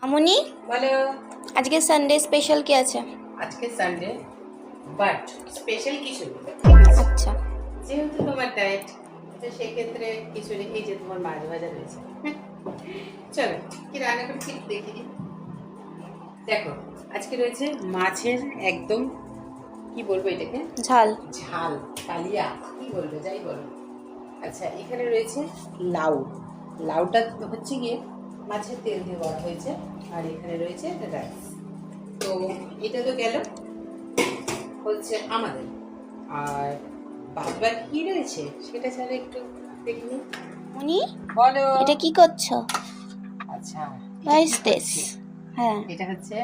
আমনি বলো। আজকে সানডে স্পেশাল কি আছে? আজকে সানডে বাট স্পেশাল কিছু আচ্ছা, যেহেতু তোমার ডায়েট, তো সেক্ষেত্রে কিছু নেই। এই যে তোমার মাছ ভাজা রয়েছে। চলো কি রান্না করছি একটু দেখি দিই। দেখো, আজকে রয়েছে মাছের একদম কি বলবো এটাকে, ঝাল। ঝাল কালিয়া কি বলবো, যাই বলো। আচ্ছা, এখানে রয়েছে লাউ। লাউটা হচ্ছে গিয়ে মাছের তেল দিয়ে করা হয়েছে। আর এখানে রয়েছে রাইস। তো এটা তো গেল হচ্ছে আমাদের। আর বাদ বাকি কি রয়েছে সেটা ছাড়া একটু দেখিনি। আমনি বলো। এটা কি করছো? আচ্ছা, এটা হোয়াট কি ইজ দিস? করছি? হ্যাঁ। এটা হচ্ছে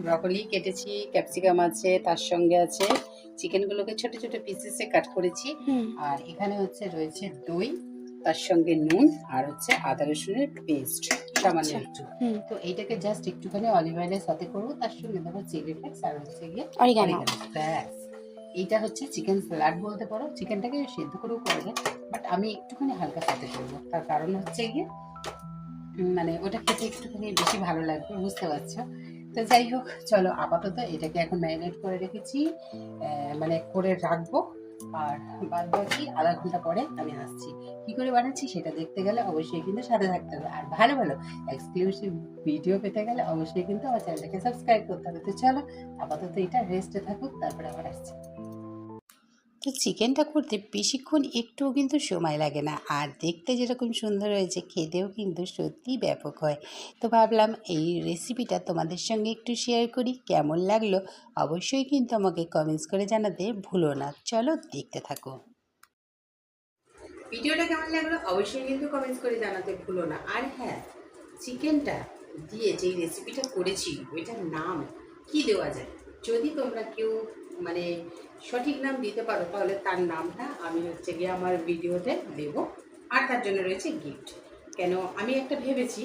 ব্রকলি কেটেছি, ক্যাপসিকাম আছে, তার সঙ্গে আছে চিকেনগুলোকে ছোট ছোট পিসেসে কাট করেছি। হুম। আর এখানে হচ্ছে রয়েছে দই, তার সঙ্গে নুন, আর হচ্ছে আদা রসুনের পেস্ট সামান্য আচ্ছা। একটু। হুম। তো এইটাকে জাস্ট একটুখানি অলিভ অয়েলের সাথে করবো, তার সঙ্গে দেখো চিলি ফ্লেক্স আর হচ্ছে গিয়ে অরিগানো। ব্যাস। এইটা হচ্ছে চিকেন স্যালাড বলতে পারো। চিকেনটাকে সেদ্ধ করেও করা যায়, বাট আমি একটুখানি হালকা সাথে করবো। তার কারণ হচ্ছে গিয়ে মানে ওটা খেতে একটুখানি বেশি ভালো লাগবে, বুঝতে পারছো। তো যাই হোক, চলো আপাতত এটাকে এখন ম্যারিনেট করে রেখেছি, মানে করে রাখবো। আর বাদ বাকি আধা ঘন্টা পরে আমি আসছি। কি করে বানাচ্ছি সেটা দেখতে গেলে অবশ্যই কিন্তু সাথে থাকতে হবে। আর ভালো ভালো এক্সক্লুসিভ ভিডিও পেতে গেলে অবশ্যই কিন্তু আমার চ্যানেলটাকে সাবস্ক্রাইব করতে হবে। তো চলো আপাতত এটা রেস্টে থাকুক, তারপরে আবার আসছি। তো চিকেনটা করতে বেশিক্ষণ একটুও কিন্তু সময় লাগে না, আর দেখতে যেরকম সুন্দর হয়েছে খেতেও কিন্তু সত্যিই ব্যাপক হয়। তো ভাবলাম এই রেসিপিটা তোমাদের সঙ্গে একটু শেয়ার করি। কেমন লাগলো অবশ্যই কিন্তু আমাকে কমেন্টস করে জানাতে ভুলো না। চলো দেখতে থাকো। ভিডিওটা কেমন লাগলো অবশ্যই কিন্তু কমেন্টস করে জানাতে ভুলো না। আর হ্যাঁ, চিকেনটা দিয়ে যেই রেসিপিটা করেছি ওইটার নাম কি দেওয়া যায়, যদি তোমরা কেউ মানে সঠিক নাম দিতে পারো তাহলে তার নামটা আমি হচ্ছে গিয়ে আমার ভিডিওতে দেব। আর তার জন্য রয়েছে গিফট। কেন আমি একটা ভেবেছি,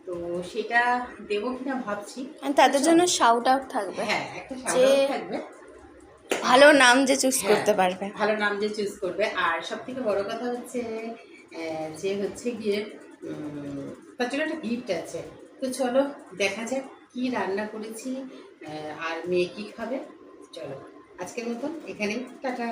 তো সেটা দেবো কিনা ভাবছি। আর তাদের জন্য শাউট আউট থাকবে, হ্যাঁ, একটা যে শাউট আউট থাকবে। ভালো নাম যে চুজ হ্যাঁ, করতে পারবে। ভালো নাম যে চুজ করবে। আর সব থেকে বড় কথা হচ্ছে যে হচ্ছে গিয়ে তার জন্য একটা গিফট আছে। তো চলো দেখা যাক কি রান্না করেছি, আর মেয়ে কি খাবে। চলো আজকের মতন এখানেই টাটা।